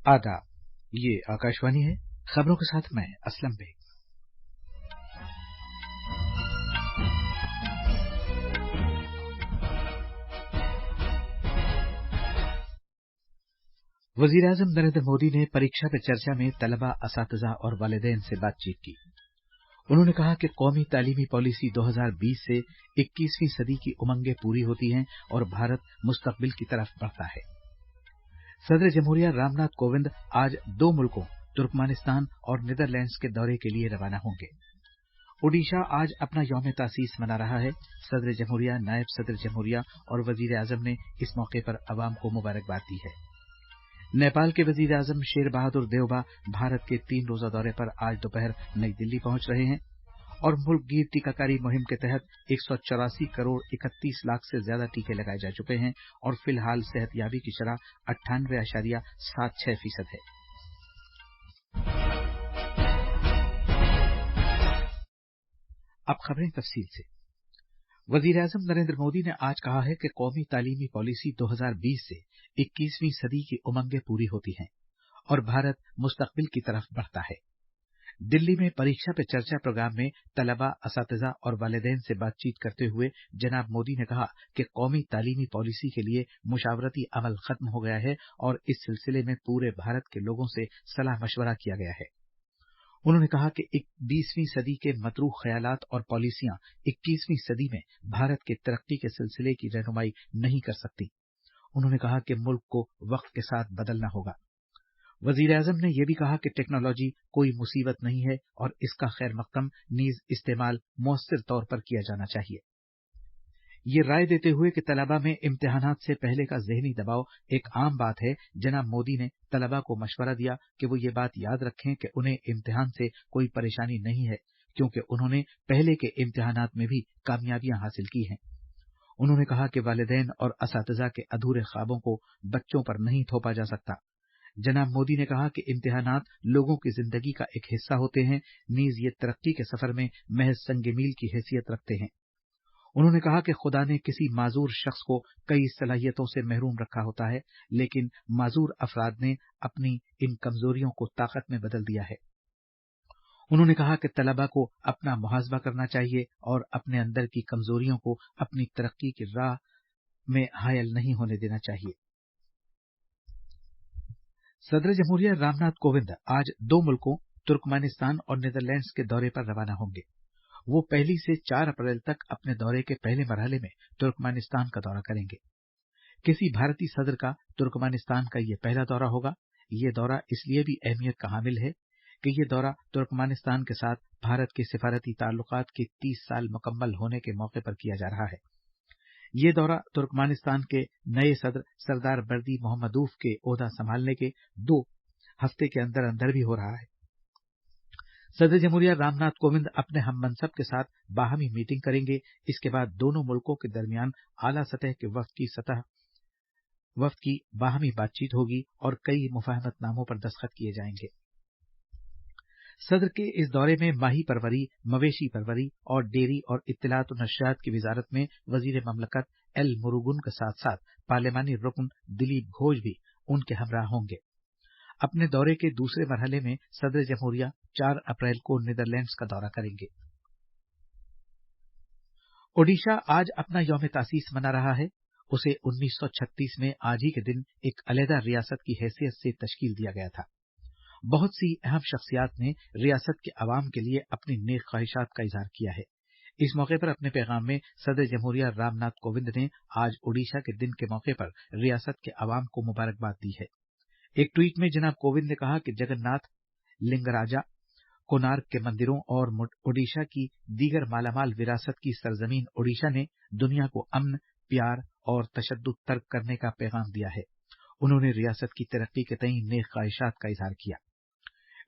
आदाब। ये आकाशवाणी है। खबरों के साथ मैं असलम बेग। वजीर-ए-आजम नरेंद्र मोदी ने परीक्षा पे चर्चा में तलबा, असातिज़ा और वालिदैन से बातचीत की। उन्होंने कहा कि कौमी तालीमी पॉलिसी 2020 से 21वीं सदी की उमंगें पूरी होती हैं और भारत मुस्तकबिल की तरफ बढ़ता है। सदर जमहूरिया रामनाथ कोविंद आज दो मुल्कों तुर्कमेनिस्तान और नीदरलैंड्स के दौरे के लिए रवाना होंगे। ओडिशा आज अपना यौम तासीस मना रहा है। सदर जमहूरिया, नायब सदर जमहूरिया और वजीर आजम ने इस मौके पर अवाम को मुबारकबाद दी है। नेपाल के वजीर आजम शेर बहादुर देउबा भारत के 3 रोजा दौरे पर आज दोपहर नई दिल्ली पहुंच रहे हैं और मुल्कगीर टीकाकारी मुहिम के तहत 184 करोड़ 31 लाख से ज्यादा टीके लगाए जा चुके हैं और फिलहाल सेहतयाबी की शरह 98.76% है। अब खबरें तफसील से। वजीर आजम नरेंद्र मोदी ने आज कहा है कि कौमी तालीमी पॉलिसी 2020 से 21वीं सदी की उमंगें पूरी होती हैं और भारत मुस्तकबिल की तरफ बढ़ता है। दिल्ली में परीक्षा पे चर्चा प्रोग्राम में तलबा, असातिज़ा और वालिदैन से बातचीत करते हुए जनाब मोदी ने कहा कि कौमी तालीमी पॉलिसी के लिए मुशावरती अमल खत्म हो गया है और इस सिलसिले में पूरे भारत के लोगों से सलाह मशवरा किया गया है। उन्होंने कहा कि 20वीं सदी के मतरूह ख्यालात और पॉलिसियां 21वीं सदी में भारत के तरक्की के सिलसिले की रहनुमाई नहीं कर सकती। उन्होंने कहा कि मुल्क को वक्त के साथ बदलना होगा। वजीर आजम ने यह भी कहा कि टेक्नोलॉजी कोई मुसीबत नहीं है और इसका खैर मकदम नीज इस्तेमाल मौसर तौर पर किया जाना चाहिए। ये राय देते हुए कि तलबा में इम्तिहानात से पहले का जहनी दबाव एक आम बात है, जनाब मोदी ने तलबा को मशवरा दिया कि वो ये बात याद रखें कि उन्हें इम्तिहान से कोई परेशानी नहीं है, क्योंकि उन्होंने पहले के इम्तिहानात में भी कामयाबियां हासिल की हैं। उन्होंने कहा कि वालिदैन और असातिज़ा के अधूरे ख्वाबों को बच्चों पर नहीं थोपा जा सकता। जनाब मोदी ने कहा कि इम्तिहानात लोगों की जिंदगी का एक हिस्सा होते हैं, नीज ये तरक्की के सफर में महज संग मील की हैसियत रखते हैं। उन्होंने कहा कि खुदा ने किसी माजूर शख्स को कई सलाहियतों से महरूम रखा होता है, लेकिन माजूर अफराद ने अपनी इन कमजोरियों को ताकत में बदल दिया है। उन्होंने कहा कि तलबा को अपना मुहासबा करना चाहिए और अपने अंदर की कमजोरियों को अपनी तरक्की की राह में हायल नहीं होने देना चाहिए। सदर जमहूरिया रामनाथ कोविंद आज दो मुल्कों तुर्कमेनिस्तान और नीदरलैंड्स के दौरे पर रवाना होंगे। वो 1 से 4 अप्रैल तक अपने दौरे के पहले मरहले में तुर्कमेनिस्तान का दौरा करेंगे। किसी भारतीय सदर का तुर्कमेनिस्तान का ये पहला दौरा होगा। ये दौरा इसलिए भी अहमियत का हामिल है कि ये दौरा तुर्कमेनिस्तान के साथ भारत के सिफारती ताल्लुकात के 30 साल मुकम्मल होने के मौके पर किया जा रहा है। ये दौरा तुर्कमेनिस्तान के नए सदर सरदार बर्दी मोहम्मदोव के ओहदा संभालने के 2 हफ्ते के अंदर अंदर भी हो रहा है। सदर जमहूरिया रामनाथ कोविंद अपने हम मनसब के साथ बाहमी मीटिंग करेंगे। इसके बाद दोनों मुल्कों के दरमियान आला सतह के वफ्द की बाहमी बातचीत होगी और कई मुफाहमतनामों पर दस्तखत किए जाएंगे। सदर के इस दौरे में माही परवरी, मवेशी परवरी और डेयरी और इत्तलात और नशरियात की वजारत में वजीर ममलकत एल मुरुगन के साथ साथ पार्लिमानी रुकन दिलीप घोष भी उनके हमरा होंगे। अपने दौरे के दूसरे मरहले में सदर जमहूरिया 4 अप्रैल को नीदरलैंड्स का दौरा करेंगे। ओडिशा आज अपना यौम तासीस मना रहा है। उसे 1936 में आज ही के दिन एक अलहदा रियासत की हैसियत से तश्कील दिया गया था। बहुत सी अहम शख्सियात ने रियासत के अवाम के लिए अपनी नेक ख्वाहिशात का इजहार किया है। इस मौके पर अपने पैगाम में सदर जमहूरिया रामनाथ कोविंद ने आज ओडिशा के दिन के मौके पर रियासत के अवाम को मुबारकबाद दी है। एक ट्वीट में जनाब कोविंद ने कहा कि जगन्नाथ, लिंगराजा, कोणार्क के मंदिरों और ओडिशा की दीगर मालामाल विरासत की सरजमीन ओडिशा ने दुनिया को अमन, प्यार और तशद्दुद तर्क करने का पैगाम दिया है। उन्होंने रियासत की तरक्की के तई नेक ख्वाहिशात का इजहार किया।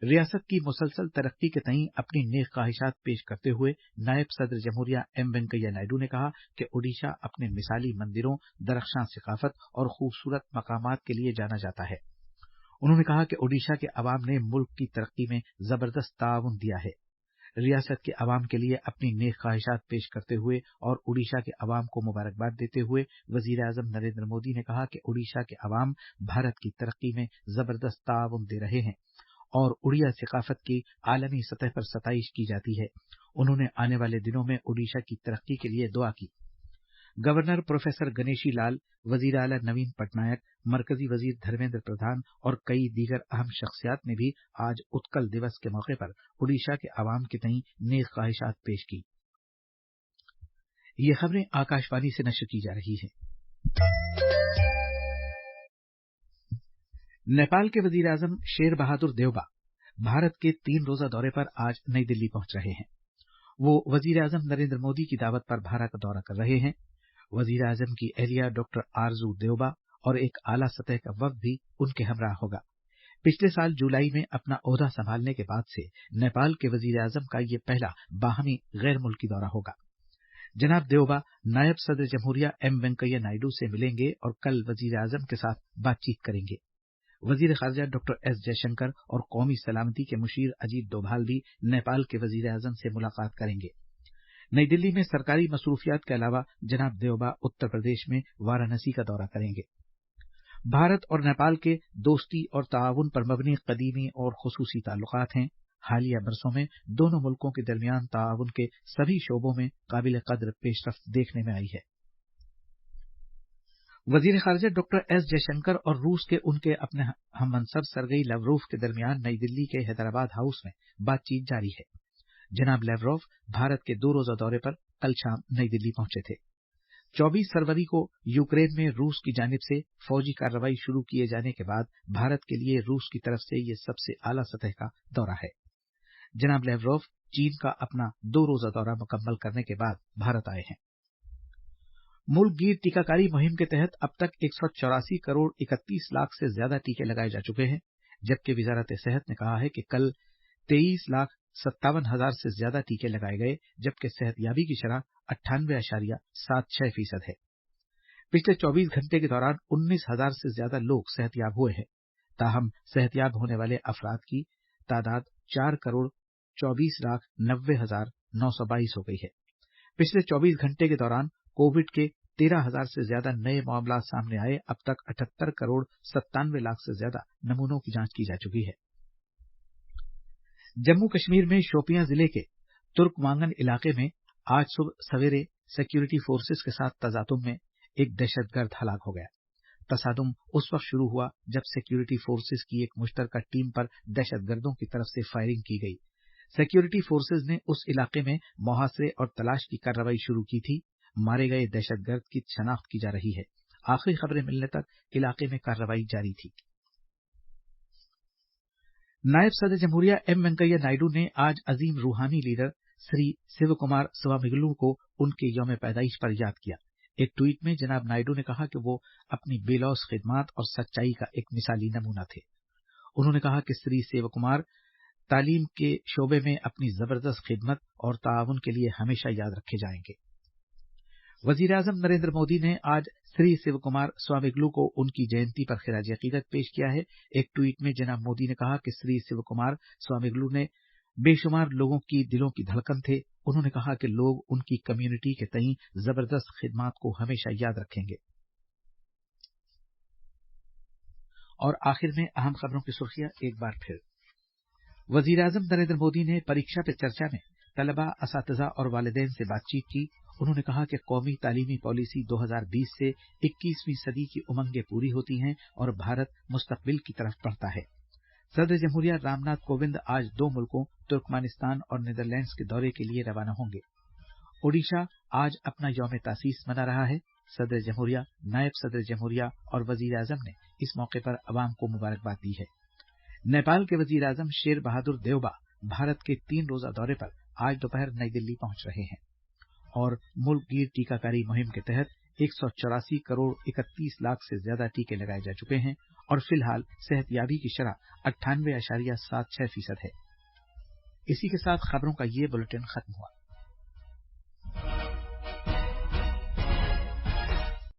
रियासत की मुसलसल तरक्की के तई अपनी नेक ख्वाहिशात पेश करते हुए नायब सदर जमहूरिया एम वेंकैया नायडू ने कहा कि ओडिशा अपने मिसाली मंदिरों, दरख्शां सिकाफत और खूबसूरत मकामात के लिए जाना जाता है। उन्होंने कहा कि ओडिशा के अवाम ने मुल्क की तरक्की में जबरदस्त ताउन दिया है। रियासत के अवाम के लिए अपनी नेक ख्वाहिशात पेश करते हुए और ओडिशा के अवाम को मुबारकबाद देते हुए वजीर आजम नरेंद्र मोदी ने कहा कि ओडिशा के अवाम भारत की तरक्की में जबरदस्त ताउन दे रहे हैं और उड़िया सकाफत की आलमी सतह पर सताइश की जाती है। उन्होंने आने वाले दिनों में ओडिशा की तरक्की के लिए दुआ की। गवर्नर प्रोफेसर गणेशी लाल, वजीर आला नवीन पटनायक, मरकजी वजीर धर्मेंद्र प्रधान और कई दीगर अहम शख्सियात ने भी आज उत्कल दिवस के मौके पर ओडिशा के अवाम के तई नेक ख्वाहिशात पेश की। ये खबरें आकाशवाणी से नश्र की जा रही हैं। नेपाल के वजीर आजम शेर बहादुर देउबा भारत के 3 रोजा दौरे पर आज नई दिल्ली पहुंच रहे हैं। वो वजीर आजम नरेंद्र मोदी की दावत पर भारत का दौरा कर रहे हैं। वजीर आजम की एहलिया डॉक्टर आरजू देउबा और एक आला सतह का वफ्द भी उनके हमराह होगा। पिछले साल जुलाई में अपना ओहदा संभालने के बाद से नेपाल के वजीर आजम का ये पहला बाहमी गैर मुल्की दौरा होगा। जनाब देउबा नायब सदर जमहूरिया एम वेंकैया नायडू से मिलेंगे और कल वजीर आजम के साथ बातचीत करेंगे। वजीर खारजा डॉक्टर एस जयशंकर और कौमी सलामती के मुशीर अजीत डोभाल भी नेपाल के वजीर आजम से मुलाकात करेंगे। नई दिल्ली में सरकारी मसरूफियात के अलावा जनाब देउबा उत्तर प्रदेश में वाराणसी का दौरा करेंगे। भारत और नेपाल के दोस्ती और ताउन पर मबनी कदीमी और खुसूसी ताल्लुकात हैं। हालिया बरसों में दोनों मुल्कों के दरमियान ताउन के सभी शोबों में काबिल कद्र पेशरफ्त देखने में आई है। वजीर खारजा डॉक्टर एस जयशंकर और रूस के उनके अपने हममनसब सरगई लवरोव के दरमियान नई दिल्ली के हैदराबाद हाउस में बातचीत जारी है। जनाब लवरोव भारत के 2 रोजा दौरे पर कल शाम नई दिल्ली पहुंचे थे। 24 फरवरी को यूक्रेन में रूस की जानिब से फौजी कार्रवाई शुरू किए जाने के बाद भारत के लिए रूस की तरफ से ये सबसे आला सतह का दौरा है। जनाब लवरोव चीन का अपना 2 रोजा दौरा मुकम्मल करने के बाद भारत आए हैं। मुल्क गिर टीकाकारी मुहिम के तहत अब तक 184 करोड़ 31 लाख से ज्यादा टीके लगाए जा चुके हैं, जबकि वजारत सेहत ने कहा है कि कल 23,57,000 से ज्यादा टीके लगाए गए, जबकि सेहतयाबी की शरह 98.76% है। पिछले 24 घंटे के दौरान 19,000 से ज्यादा लोग सेहतयाब हुए हैं। ताहम सेहतयाब होने वाले अफराद की तादाद 4,24,90,922 हो गई है। पिछले 24 घंटे के दौरान कोविड के 13,000 से ज्यादा नए मामला सामने आए। अब तक 78,97,00,000 से ज्यादा नमूनों की जांच की जा चुकी है। जम्मू कश्मीर में शोपियां जिले के तुर्कमांगन इलाके में आज सुबह सवेरे सिक्योरिटी फोर्सेस के साथ तजातुम में एक दहशतगर्द हलाक हो गया। तसादुम उस वक्त शुरू हुआ जब सिक्योरिटी फोर्सेस की एक मुश्तरका टीम पर दहशतगर्दों की तरफ से फायरिंग की गई। सिक्योरिटी फोर्सेस ने उस इलाके में मुहासरे और तलाश की कार्रवाई शुरू की थी। मारे गए दहशतगर्द की शनाख्त की जा रही है। आखिरी खबरें मिलने तक इलाके में कार्रवाई जारी थी। नायब सदर जमहूरिया एम वेंकैया नायडू ने आज अजीम रूहानी लीडर श्री शिव कुमार स्वामिगलू को उनके यौम पैदाइश पर याद किया। एक ट्वीट में जनाब नायडू ने कहा कि वो अपनी बेलौस खिदमात और सच्चाई का एक मिसाली नमूना थे। उन्होंने कहा कि श्री शिव कुमार तालीम के शोबे में अपनी जबरदस्त खिदमत और ताउन के लिए हमेशा याद रखे जाएंगे। वजीर आजम नरेंद्र मोदी ने आज श्री शिव कुमार स्वामिगलू को उनकी जयंती पर खिराज अकीदत पेश किया है। एक ट्वीट में जनाब मोदी ने कहा कि श्री शिव कुमार स्वामिगलू ने बेशुमार लोगों की दिलों की धड़कन थे। उन्होंने कहा कि लोग उनकी कम्युनिटी के तई जबरदस्त खिदमात को हमेशा याद रखेंगे। और आखिर में अहम खबरों की सुर्खियां एक बार फिर। वजीर आजम नरेंद्र मोदी ने परीक्षा पे चर्चा में तलबा, असातिज़ा और वालिदैन से बातचीत की। उन्होंने कहा कि कौमी तालीमी पॉलिसी 2020 से 21वीं सदी की उमंगें पूरी होती हैं और भारत मुस्तकबिल की तरफ बढ़ता है। सदर जमहूरिया रामनाथ कोविंद आज 2 मुल्कों तुर्कमेनिस्तान और नीदरलैंड्स के दौरे के लिए रवाना होंगे। ओडिशा आज अपना यौम तासीस मना रहा है। सदर जमहूरिया, नायब सदर जमहूरिया और वजीर आजम ने इस मौके पर अवाम को मुबारकबाद दी है। नेपाल के वजीर आजम शेर बहादुर देउबा भारत के 3 रोजा दौरे पर आज दोपहर नई दिल्ली पहुंच रहे हैं। और मुल्क गिर टीकाकारी मुहिम के तहत 184 करोड़ 31 लाख से ज्यादा टीके लगाए जा चुके हैं और फिलहाल सेहतयाबी की शरह 98.76% है। इसी के साथ खबरों का ये बुलेटिन खत्म हुआ।